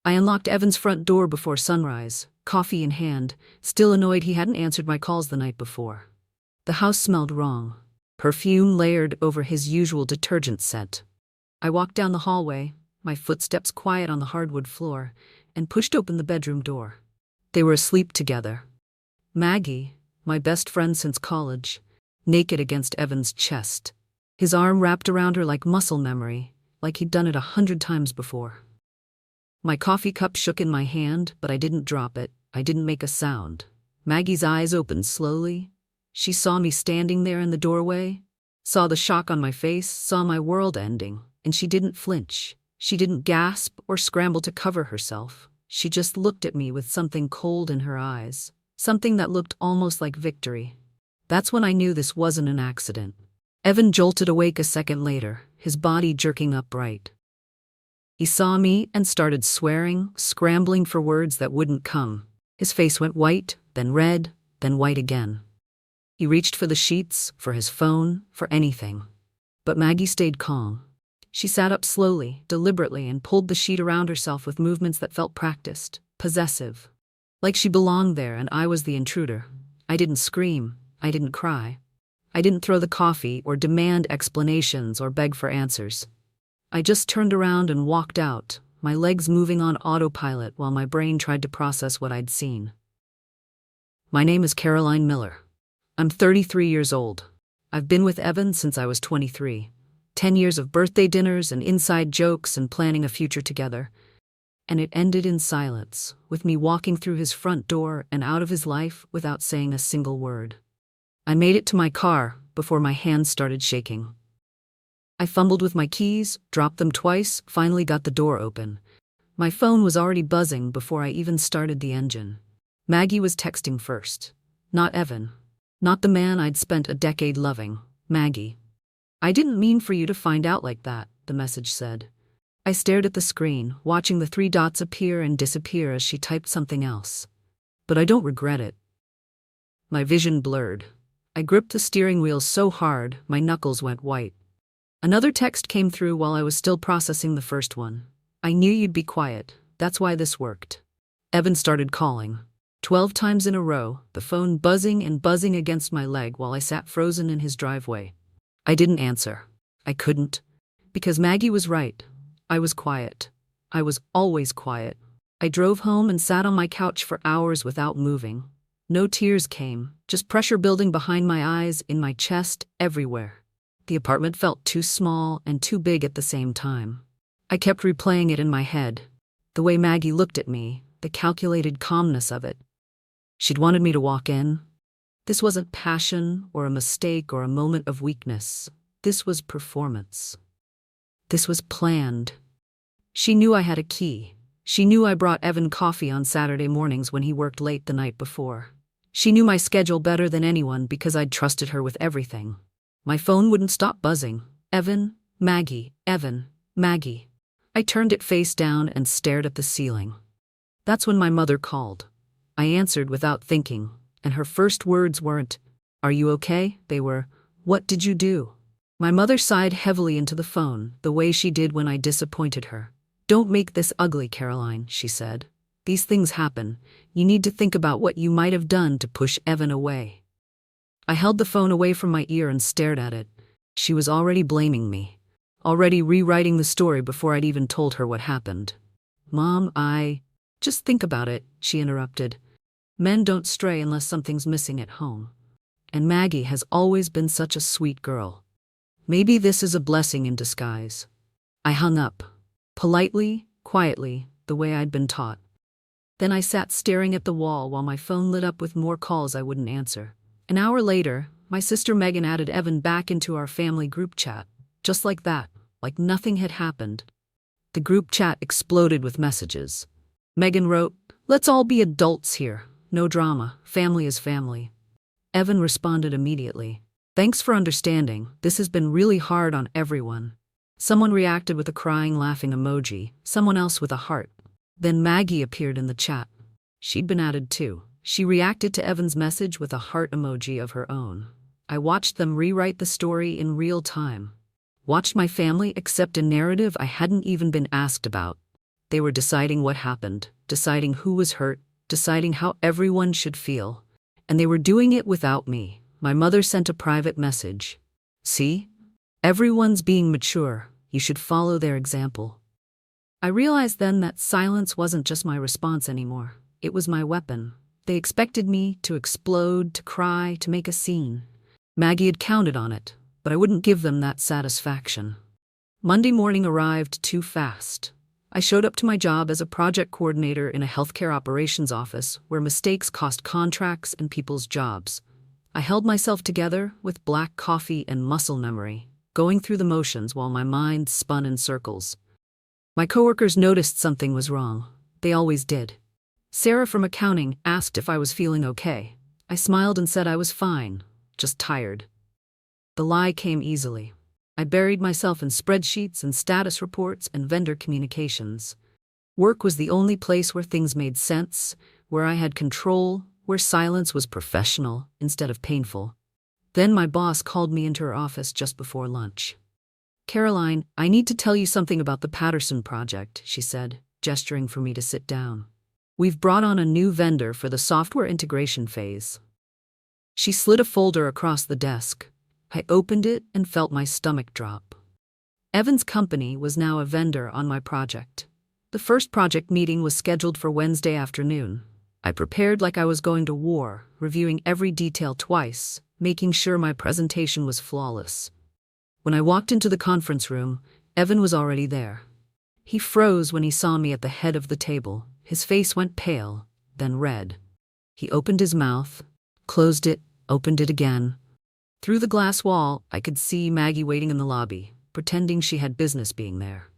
I unlocked Evan's front door before sunrise, coffee in hand, still annoyed he hadn't answered my calls the night before. The house smelled wrong, perfume layered over his usual detergent scent. I walked down the hallway, my footsteps quiet on the hardwood floor, and pushed open the bedroom door. They were asleep together. Maggie, my best friend since college, naked against Evan's chest. His arm wrapped around her like muscle memory, like he'd done it 100 times before. My coffee cup shook in my hand, but I didn't drop it. I didn't make a sound. Maggie's eyes opened slowly. She saw me standing there in the doorway, saw the shock on my face, saw my world ending, and she didn't flinch. She didn't gasp or scramble to cover herself. She just looked at me with something cold in her eyes, something that looked almost like victory. That's when I knew this wasn't an accident. Evan jolted awake a second later, his body jerking upright. He saw me and started swearing, scrambling for words that wouldn't come. His face went white, then red, then white again. He reached for the sheets, for his phone, for anything. But Maggie stayed calm. She sat up slowly, deliberately, and pulled the sheet around herself with movements that felt practiced, possessive. Like she belonged there and I was the intruder. I didn't scream. I didn't cry. I didn't throw the coffee or demand explanations or beg for answers. I just turned around and walked out, my legs moving on autopilot while my brain tried to process what I'd seen. My name is Caroline Miller. I'm 33 years old. I've been with Evan since I was 23. 10 years of birthday dinners and inside jokes and planning a future together. And it ended in silence, with me walking through his front door and out of his life without saying a single word. I made it to my car before my hands started shaking. I fumbled with my keys, dropped them twice, finally got the door open. My phone was already buzzing before I even started the engine. Maggie was texting first. Not Evan. Not the man I'd spent a decade loving. Maggie. I didn't mean for you to find out like that, the message said. I stared at the screen, watching the 3 dots appear and disappear as she typed something else. But I don't regret it. My vision blurred. I gripped the steering wheel so hard, my knuckles went white. Another text came through while I was still processing the first one. I knew you'd be quiet. That's why this worked. Evan started calling. 12 times in a row, the phone buzzing and buzzing against my leg while I sat frozen in his driveway. I didn't answer. I couldn't. Because Maggie was right. I was quiet. I was always quiet. I drove home and sat on my couch for hours without moving. No tears came, just pressure building behind my eyes, in my chest, everywhere. The apartment felt too small and too big at the same time. I kept replaying it in my head. The way Maggie looked at me, the calculated calmness of it. She'd wanted me to walk in. This wasn't passion or a mistake or a moment of weakness. This was performance. This was planned. She knew I had a key. She knew I brought Evan coffee on Saturday mornings when he worked late the night before. She knew my schedule better than anyone because I'd trusted her with everything. My phone wouldn't stop buzzing. Evan, Maggie, Evan, Maggie. I turned it face down and stared at the ceiling. That's when my mother called. I answered without thinking, and her first words weren't, "Are you okay?" They were, "What did you do?" My mother sighed heavily into the phone, the way she did when I disappointed her. "Don't make this ugly, Caroline," she said. "These things happen. You need to think about what you might have done to push Evan away." I held the phone away from my ear and stared at it. She was already blaming me, already rewriting the story before I'd even told her what happened. "Mom, Just think about it," she interrupted. "Men don't stray unless something's missing at home. And Maggie has always been such a sweet girl. Maybe this is a blessing in disguise." I hung up. Politely, quietly, the way I'd been taught. Then I sat staring at the wall while my phone lit up with more calls I wouldn't answer. An hour later, my sister Megan added Evan back into our family group chat. Just like that, like nothing had happened. The group chat exploded with messages. Megan wrote, "Let's all be adults here. No drama. Family is family." Evan responded immediately. "Thanks for understanding. This has been really hard on everyone." Someone reacted with a crying, laughing emoji, someone else with a heart. Then Maggie appeared in the chat. She'd been added too. She reacted to Evan's message with a heart emoji of her own. I watched them rewrite the story in real time. Watched my family accept a narrative I hadn't even been asked about. They were deciding what happened, deciding who was hurt, deciding how everyone should feel. And they were doing it without me. My mother sent a private message. See? Everyone's being mature. You should follow their example. I realized then that silence wasn't just my response anymore. It was my weapon. They expected me to explode, to cry, to make a scene. Maggie had counted on it, but I wouldn't give them that satisfaction. Monday morning arrived too fast. I showed up to my job as a project coordinator in a healthcare operations office where mistakes cost contracts and people's jobs. I held myself together with black coffee and muscle memory, going through the motions while my mind spun in circles. My coworkers noticed something was wrong. They always did. Sarah from accounting asked if I was feeling okay. I smiled and said I was fine, just tired. The lie came easily. I buried myself in spreadsheets and status reports and vendor communications. Work was the only place where things made sense, where I had control, where silence was professional instead of painful. Then my boss called me into her office just before lunch. "Caroline, I need to tell you something about the Patterson project," she said, gesturing for me to sit down. "We've brought on a new vendor for the software integration phase." She slid a folder across the desk. I opened it and felt my stomach drop. Evan's company was now a vendor on my project. The first project meeting was scheduled for Wednesday afternoon. I prepared like I was going to war, reviewing every detail twice, making sure my presentation was flawless. When I walked into the conference room, Evan was already there. He froze when he saw me at the head of the table. His face went pale, then red. He opened his mouth, closed it, opened it again. Through the glass wall, I could see Maggie waiting in the lobby, pretending she had business being there.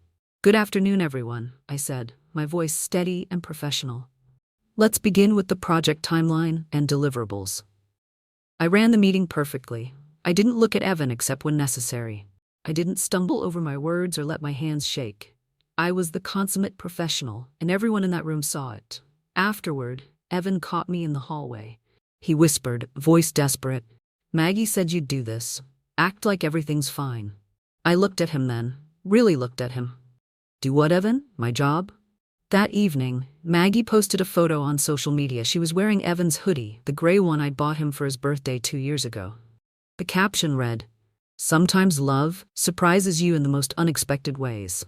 "Good afternoon, everyone," I said, my voice steady and professional. "Let's begin with the project timeline and deliverables." I ran the meeting perfectly. I didn't look at Evan except when necessary. I didn't stumble over my words or let my hands shake. I was the consummate professional, and everyone in that room saw it. Afterward, Evan caught me in the hallway. He whispered, voice desperate, "Maggie said you'd do this. Act like everything's fine." I looked at him then, really looked at him. "Do what, Evan? My job?" That evening, Maggie posted a photo on social media. She was wearing Evan's hoodie, the gray one I'd bought him for his birthday 2 years ago. The caption read, "Sometimes love surprises you in the most unexpected ways."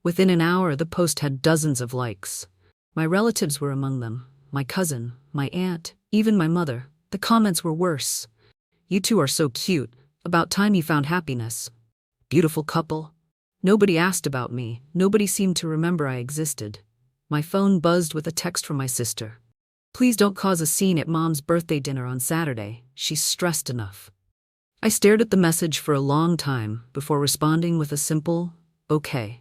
Within an hour, the post had dozens of likes. My relatives were among them, my cousin, my aunt, even my mother. The comments were worse. "You two are so cute. About time you found happiness. Beautiful couple." Nobody asked about me. Nobody seemed to remember I existed. My phone buzzed with a text from my sister. "Please don't cause a scene at Mom's birthday dinner on Saturday. She's stressed enough." I stared at the message for a long time before responding with a simple, "Okay."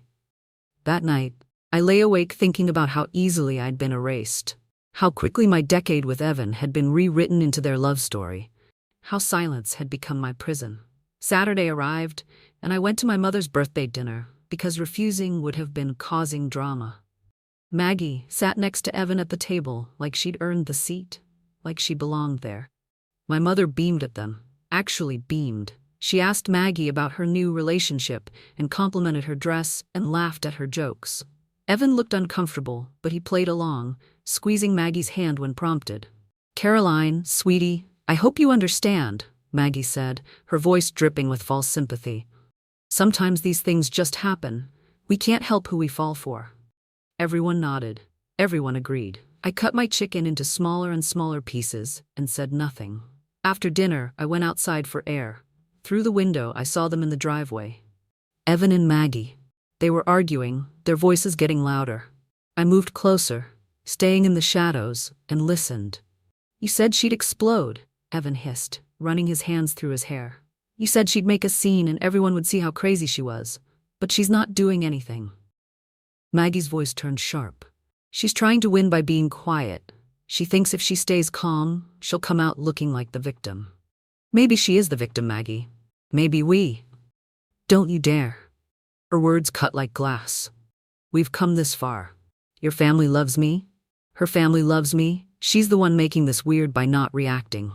That night, I lay awake thinking about how easily I'd been erased, how quickly my decade with Evan had been rewritten into their love story, how silence had become my prison. Saturday arrived, and I went to my mother's birthday dinner, because refusing would have been causing drama. Maggie sat next to Evan at the table like she'd earned the seat, like she belonged there. My mother beamed at them, actually beamed. She asked Maggie about her new relationship and complimented her dress and laughed at her jokes. Evan looked uncomfortable, but he played along, squeezing Maggie's hand when prompted. "Caroline, sweetie, I hope you understand," Maggie said, her voice dripping with false sympathy. "Sometimes these things just happen. We can't help who we fall for." Everyone nodded. Everyone agreed. I cut my chicken into smaller and smaller pieces and said nothing. After dinner, I went outside for air. Through the window, I saw them in the driveway. Evan and Maggie. They were arguing, their voices getting louder. I moved closer, staying in the shadows, and listened. "You said she'd explode," Evan hissed, running his hands through his hair. "You said she'd make a scene and everyone would see how crazy she was. But she's not doing anything." Maggie's voice turned sharp. "She's trying to win by being quiet. She thinks if she stays calm, she'll come out looking like the victim." "Maybe she is the victim, Maggie. Maybe we." "Don't you dare." Her words cut like glass. "We've come this far. Your family loves me. Her family loves me. She's the one making this weird by not reacting."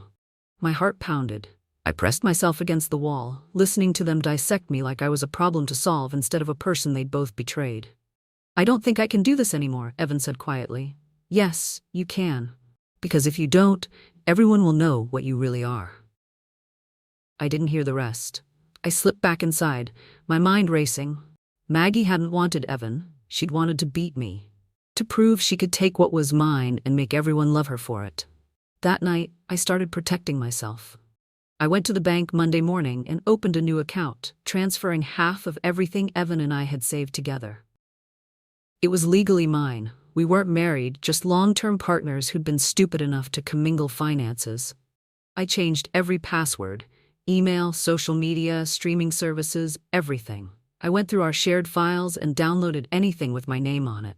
My heart pounded. I pressed myself against the wall, listening to them dissect me like I was a problem to solve instead of a person they'd both betrayed. I don't think I can do this anymore, Evan said quietly. Yes, you can. Because if you don't, everyone will know what you really are. I didn't hear the rest. I slipped back inside, my mind racing. Maggie hadn't wanted Evan, she'd wanted to beat me. To prove she could take what was mine and make everyone love her for it. That night, I started protecting myself. I went to the bank Monday morning and opened a new account, transferring half of everything Evan and I had saved together. It was legally mine. We weren't married, just long-term partners who'd been stupid enough to commingle finances. I changed every password, email, social media, streaming services, everything. I went through our shared files and downloaded anything with my name on it.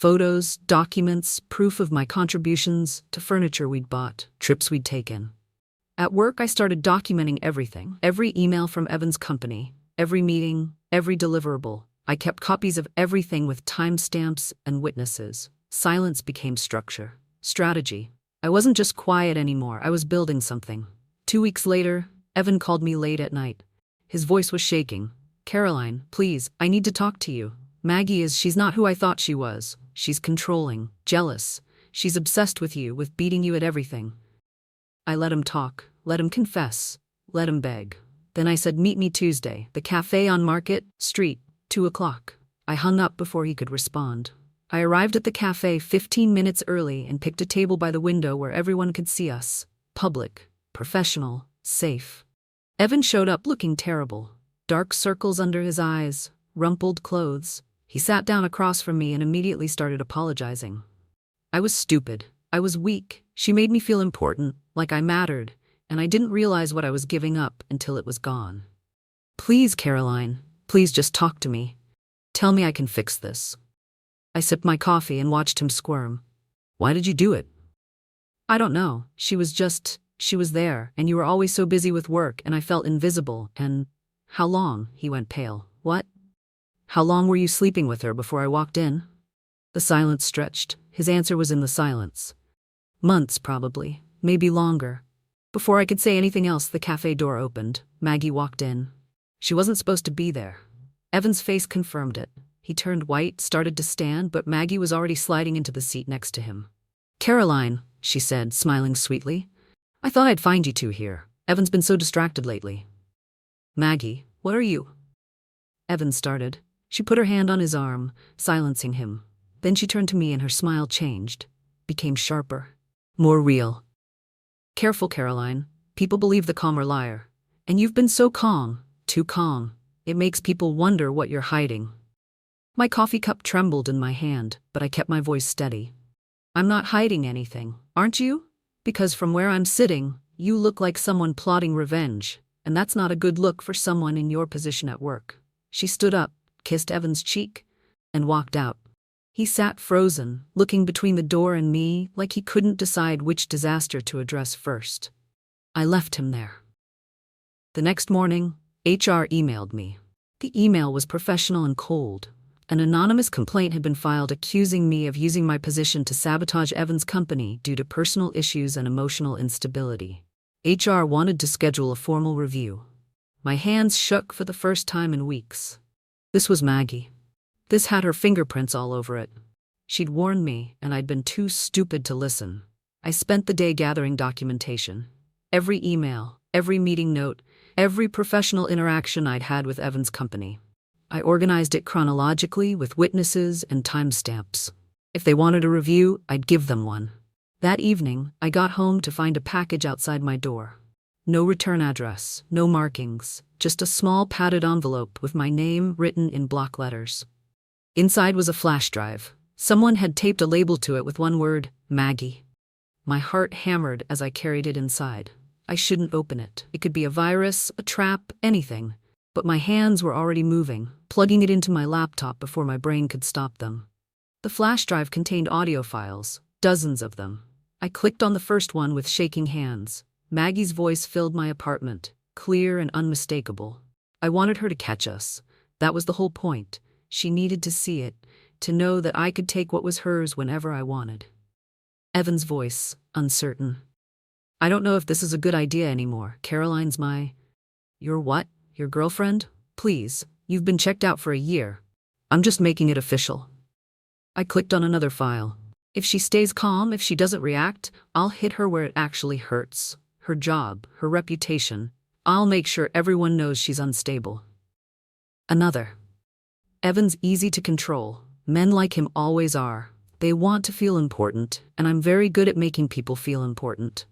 Photos, documents, proof of my contributions to furniture we'd bought, trips we'd taken. At work, I started documenting everything, every email from Evan's company, every meeting, every deliverable. I kept copies of everything with timestamps and witnesses. Silence became structure, strategy. I wasn't just quiet anymore, I was building something. 2 weeks later, Evan called me late at night. His voice was shaking. Caroline, please, I need to talk to you. She's not who I thought she was. She's controlling, jealous. She's obsessed with you, with beating you at everything. I let him talk, let him confess, let him beg. Then I said, meet me Tuesday, the cafe on Market Street, 2 o'clock. I hung up before he could respond. I arrived at the cafe 15 minutes early and picked a table by the window where everyone could see us. Public, professional, safe. Evan showed up looking terrible. Dark circles under his eyes, rumpled clothes. He sat down across from me and immediately started apologizing. I was stupid. I was weak. She made me feel important, like I mattered, and I didn't realize what I was giving up until it was gone. Please, Caroline, please just talk to me. Tell me I can fix this. I sipped my coffee and watched him squirm. Why did you do it? I don't know. She was there, and you were always so busy with work, and I felt invisible, and… How long? He went pale. What? How long were you sleeping with her before I walked in? The silence stretched. His answer was in the silence. Months, probably. Maybe longer. Before I could say anything else, the cafe door opened. Maggie walked in. She wasn't supposed to be there. Evan's face confirmed it. He turned white, started to stand, but Maggie was already sliding into the seat next to him. Caroline, she said, smiling sweetly. I thought I'd find you two here. Evan's been so distracted lately. Maggie, what are you? Evan started. She put her hand on his arm, silencing him. Then she turned to me and her smile changed, became sharper, more real. Careful, Caroline. People believe the calm are liar. And you've been so calm, too calm. It makes people wonder what you're hiding. My coffee cup trembled in my hand, but I kept my voice steady. I'm not hiding anything, aren't you? Because from where I'm sitting, you look like someone plotting revenge, and that's not a good look for someone in your position at work. She stood up, kissed Evan's cheek, and walked out. He sat frozen, looking between the door and me like he couldn't decide which disaster to address first. I left him there. The next morning, HR emailed me. The email was professional and cold. An anonymous complaint had been filed accusing me of using my position to sabotage Evan's company due to personal issues and emotional instability. HR wanted to schedule a formal review. My hands shook for the first time in weeks. This was Maggie. This had her fingerprints all over it. She'd warned me, and I'd been too stupid to listen. I spent the day gathering documentation. Every email, every meeting note, every professional interaction I'd had with Evan's company. I organized it chronologically with witnesses and timestamps. If they wanted a review, I'd give them one. That evening, I got home to find a package outside my door. No return address, no markings, just a small padded envelope with my name written in block letters. Inside was a flash drive. Someone had taped a label to it with one word, Maggie. My heart hammered as I carried it inside. I shouldn't open it. It could be a virus, a trap, anything. But my hands were already moving, plugging it into my laptop before my brain could stop them. The flash drive contained audio files, dozens of them. I clicked on the first one with shaking hands. Maggie's voice filled my apartment, clear and unmistakable. I wanted her to catch us. That was the whole point. She needed to see it, to know that I could take what was hers whenever I wanted. Evan's voice, uncertain. I don't know if this is a good idea anymore. Caroline's my… Your what? Your girlfriend? Please, you've been checked out for a year. I'm just making it official. I clicked on another file. If she stays calm, if she doesn't react, I'll hit her where it actually hurts. Her job, her reputation. I'll make sure everyone knows she's unstable. Another. Evan's easy to control. Men like him always are. They want to feel important, and I'm very good at making people feel important.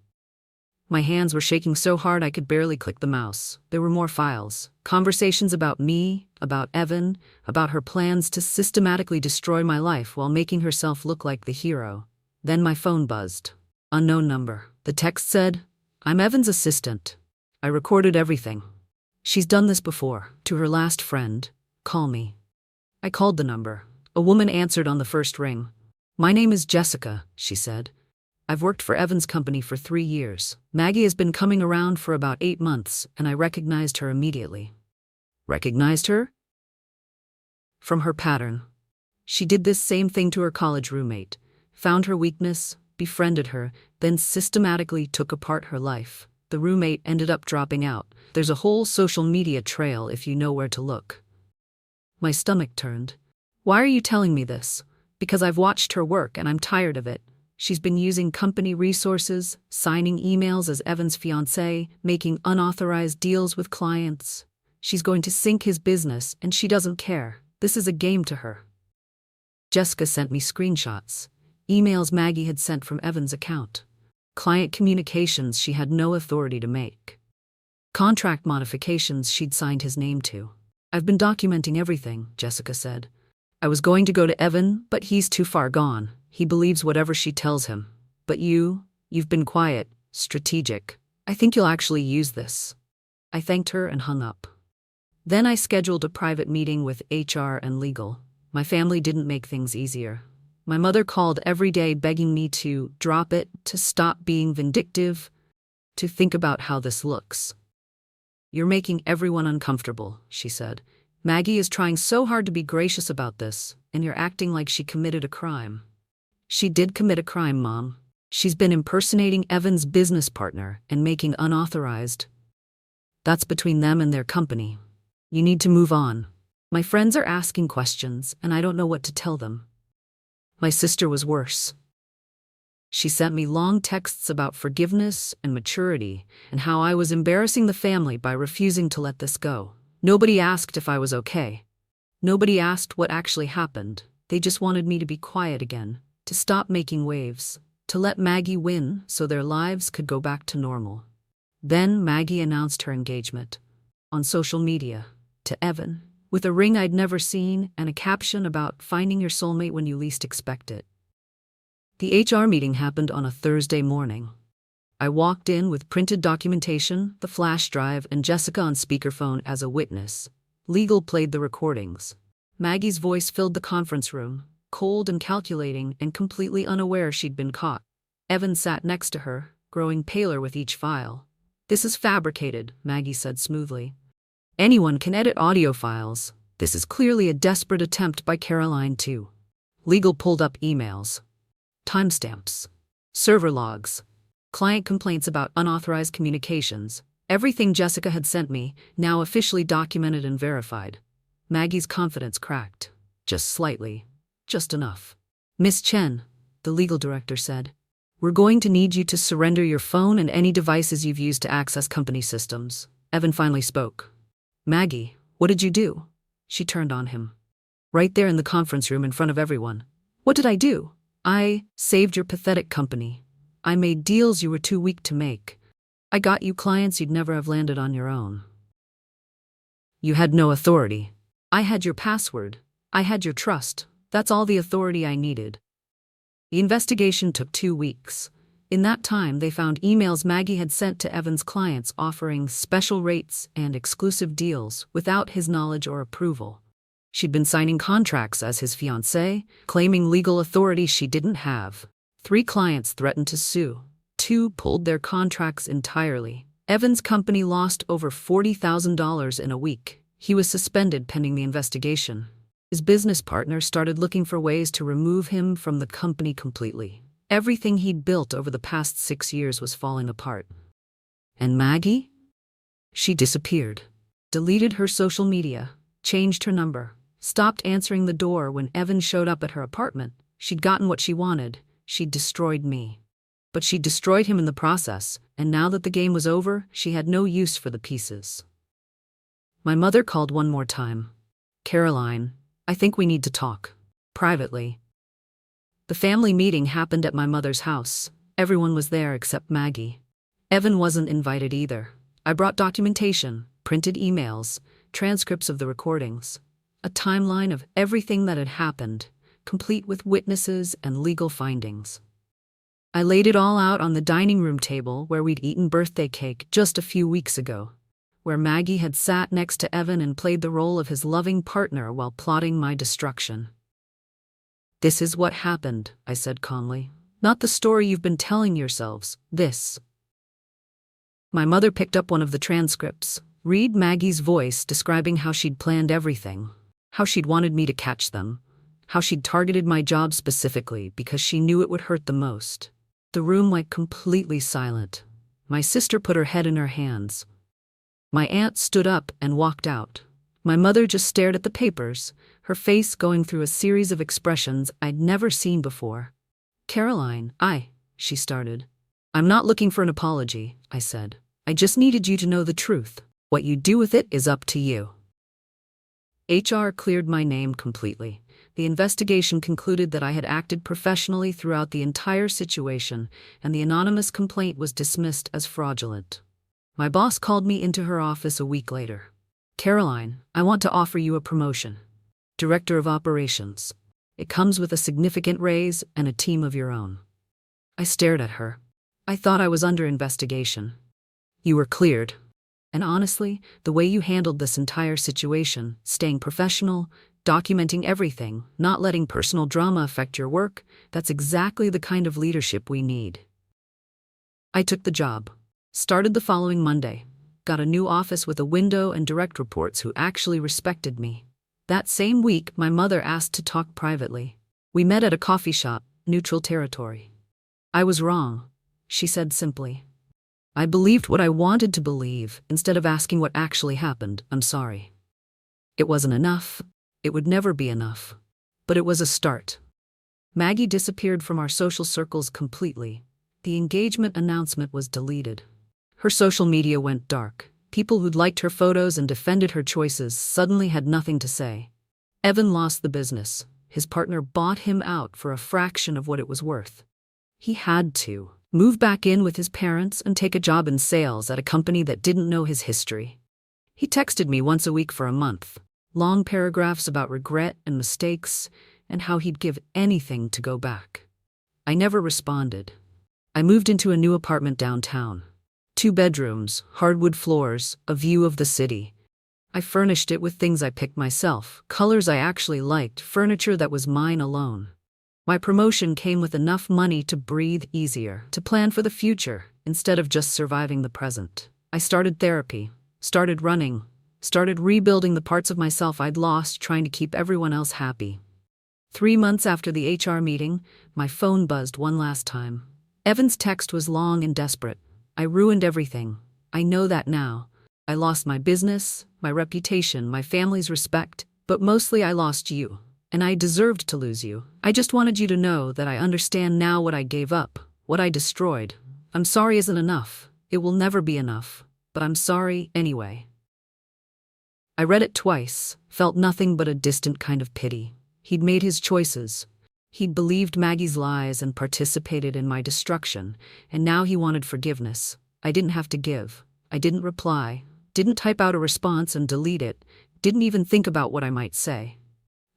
My hands were shaking so hard I could barely click the mouse. There were more files. Conversations about me, about Evan, about her plans to systematically destroy my life while making herself look like the hero. Then my phone buzzed. Unknown number. The text said, "I'm Evan's assistant. I recorded everything. She's done this before, to her last friend. Call me." I called the number. A woman answered on the first ring. "My name is Jessica," she said. "I've worked for Evan's company for 3 years. Maggie has been coming around for about 8 months, and I recognized her immediately." Recognized her? From her pattern. She did this same thing to her college roommate. Found her weakness, befriended her, then systematically took apart her life. The roommate ended up dropping out. There's a whole social media trail if you know where to look. My stomach turned. "Why are you telling me this?" "Because I've watched her work and I'm tired of it. She's been using company resources, signing emails as Evan's fiancé, making unauthorized deals with clients. She's going to sink his business and she doesn't care. This is a game to her." Jessica sent me screenshots. Emails Maggie had sent from Evan's account. Client communications she had no authority to make. Contract modifications she'd signed his name to. "I've been documenting everything," Jessica said. "I was going to go to Evan, but he's too far gone. He believes whatever she tells him. But you've been quiet, strategic. I think you'll actually use this." I thanked her and hung up. Then I scheduled a private meeting with HR and legal. My family didn't make things easier. My mother called every day begging me to drop it, to stop being vindictive, to think about how this looks. "You're making everyone uncomfortable," she said. "Maggie is trying so hard to be gracious about this, and you're acting like she committed a crime." "She did commit a crime, Mom. She's been impersonating Evan's business partner and making unauthorized. That's between them and their company. You need to move on. My friends are asking questions, and I don't know what to tell them." My sister was worse. She sent me long texts about forgiveness and maturity and how I was embarrassing the family by refusing to let this go. Nobody asked if I was okay. Nobody asked what actually happened. They just wanted me to be quiet again, to stop making waves, to let Maggie win so their lives could go back to normal. Then Maggie announced her engagement. On social media. To Evan. With a ring I'd never seen and a caption about finding your soulmate when you least expect it. The HR meeting happened on a Thursday morning. I walked in with printed documentation, the flash drive, and Jessica on speakerphone as a witness. Legal played the recordings. Maggie's voice filled the conference room, cold and calculating and completely unaware she'd been caught. Evan sat next to her, growing paler with each file. "This is fabricated," Maggie said smoothly. "Anyone can edit audio files. This is clearly a desperate attempt by Caroline too." Legal pulled up emails. Timestamps. Server logs. Client complaints about unauthorized communications. Everything Jessica had sent me, now officially documented and verified. Maggie's confidence cracked. Just slightly. Just enough. "Miss Chen," the legal director said, "we're going to need you to surrender your phone and any devices you've used to access company systems." Evan finally spoke. "Maggie, what did you do?" She turned on him. "Right there in the conference room in front of everyone. What did I do? I saved your pathetic company. I made deals you were too weak to make. I got you clients you'd never have landed on your own. You had no authority. I had your password. I had your trust. That's all the authority I needed." The investigation took 2 weeks. In that time, they found emails Maggie had sent to Evan's clients offering special rates and exclusive deals without his knowledge or approval. She'd been signing contracts as his fiancée, claiming legal authority she didn't have. 3 clients threatened to sue. 2 pulled their contracts entirely. Evan's company lost over $40,000 in a week. He was suspended pending the investigation. His business partner started looking for ways to remove him from the company completely. Everything he'd built over the past 6 years was falling apart. And Maggie? She disappeared. Deleted her social media, changed her number, stopped answering the door when Evan showed up at her apartment. She'd gotten what she wanted. She'd destroyed me. But she destroyed him in the process, and now that the game was over, she had no use for the pieces. My mother called one more time. "Caroline, I think we need to talk. Privately." The family meeting happened at my mother's house. Everyone was there except Maggie. Evan wasn't invited either. I brought documentation, printed emails, transcripts of the recordings, a timeline of everything that had happened, complete with witnesses and legal findings. I laid it all out on the dining room table where we'd eaten birthday cake just a few weeks ago, where Maggie had sat next to Evan and played the role of his loving partner while plotting my destruction. "This is what happened," I said calmly. "Not the story you've been telling yourselves, this." My mother picked up one of the transcripts. Read Maggie's voice describing how she'd planned everything, how she'd wanted me to catch them, how she'd targeted my job specifically because she knew it would hurt the most. The room went completely silent. My sister put her head in her hands. My aunt stood up and walked out. My mother just stared at the papers, her face going through a series of expressions I'd never seen before. "Caroline, she started. "I'm not looking for an apology," I said. "I just needed you to know the truth. What you do with it is up to you." HR cleared my name completely. The investigation concluded that I had acted professionally throughout the entire situation, and the anonymous complaint was dismissed as fraudulent. My boss called me into her office a week later. "Caroline, I want to offer you a promotion. Director of Operations. It comes with a significant raise and a team of your own." I stared at her. "I thought I was under investigation." "You were cleared. And honestly, the way you handled this entire situation, staying professional, documenting everything, not letting personal drama affect your work, that's exactly the kind of leadership we need." I took the job. Started the following Monday. Got a new office with a window and direct reports who actually respected me. That same week, my mother asked to talk privately. We met at a coffee shop, neutral territory. "I was wrong," she said simply. "I believed what I wanted to believe instead of asking what actually happened. I'm sorry." It wasn't enough. It would never be enough. But it was a start. Maggie disappeared from our social circles completely. The engagement announcement was deleted. Her social media went dark. People who'd liked her photos and defended her choices suddenly had nothing to say. Evan lost the business. His partner bought him out for a fraction of what it was worth. He had to move back in with his parents and take a job in sales at a company that didn't know his history. He texted me once a week for a month. Long paragraphs about regret and mistakes, and how he'd give anything to go back. I never responded. I moved into a new apartment downtown. 2 bedrooms, hardwood floors, a view of the city. I furnished it with things I picked myself, colors I actually liked, furniture that was mine alone. My promotion came with enough money to breathe easier, to plan for the future, instead of just surviving the present. I started therapy, started running, started rebuilding the parts of myself I'd lost trying to keep everyone else happy. 3 months after the HR meeting, my phone buzzed one last time. Evan's text was long and desperate. "I ruined everything. I know that now. I lost my business, my reputation, my family's respect, but mostly I lost you. And I deserved to lose you. I just wanted you to know that I understand now what I gave up, what I destroyed. I'm sorry isn't enough. It will never be enough. But I'm sorry anyway." I read it twice, felt nothing but a distant kind of pity. He'd made his choices. He'd believed Maggie's lies and participated in my destruction, and now he wanted forgiveness. I didn't have to give. I didn't reply, didn't type out a response and delete it, didn't even think about what I might say.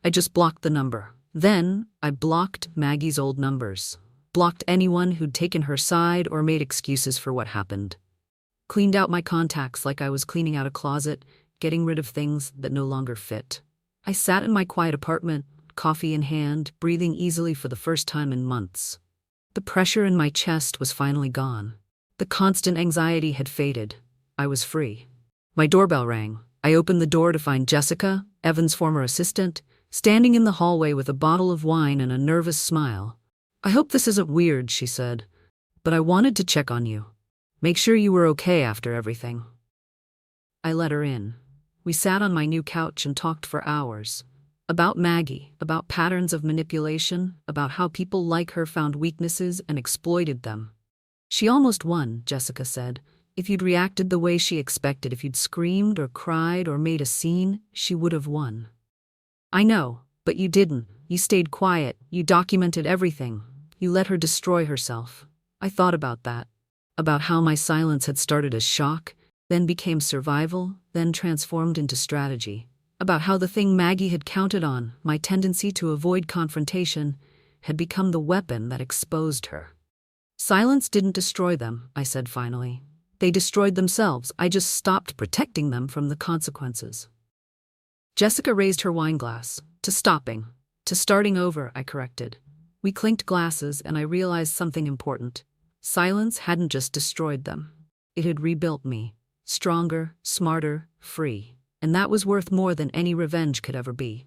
I just blocked the number. Then, I blocked Maggie's old numbers. Blocked anyone who'd taken her side or made excuses for what happened. Cleaned out my contacts like I was cleaning out a closet, getting rid of things that no longer fit. I sat in my quiet apartment, coffee in hand, breathing easily for the first time in months. The pressure in my chest was finally gone. The constant anxiety had faded. I was free. My doorbell rang. I opened the door to find Jessica, Evan's former assistant, standing in the hallway with a bottle of wine and a nervous smile. "I hope this isn't weird," she said, "but I wanted to check on you. Make sure you were okay after everything." I let her in. We sat on my new couch and talked for hours. About Maggie, about patterns of manipulation, about how people like her found weaknesses and exploited them. She almost won, Jessica said. If you'd reacted the way she expected, if you'd screamed or cried or made a scene, she would have won. I know, but you didn't. You stayed quiet. You documented everything. You let her destroy herself. I thought about that. About how my silence had started as shock, then became survival, then transformed into strategy. About how the thing Maggie had counted on, my tendency to avoid confrontation, had become the weapon that exposed her. Silence didn't destroy them, I said finally. They destroyed themselves. I just stopped protecting them from the consequences. Jessica raised her wine glass. To stopping. To starting over, I corrected. We clinked glasses and I realized something important. Silence hadn't just destroyed them. It had rebuilt me. Stronger, smarter, free. And that was worth more than any revenge could ever be.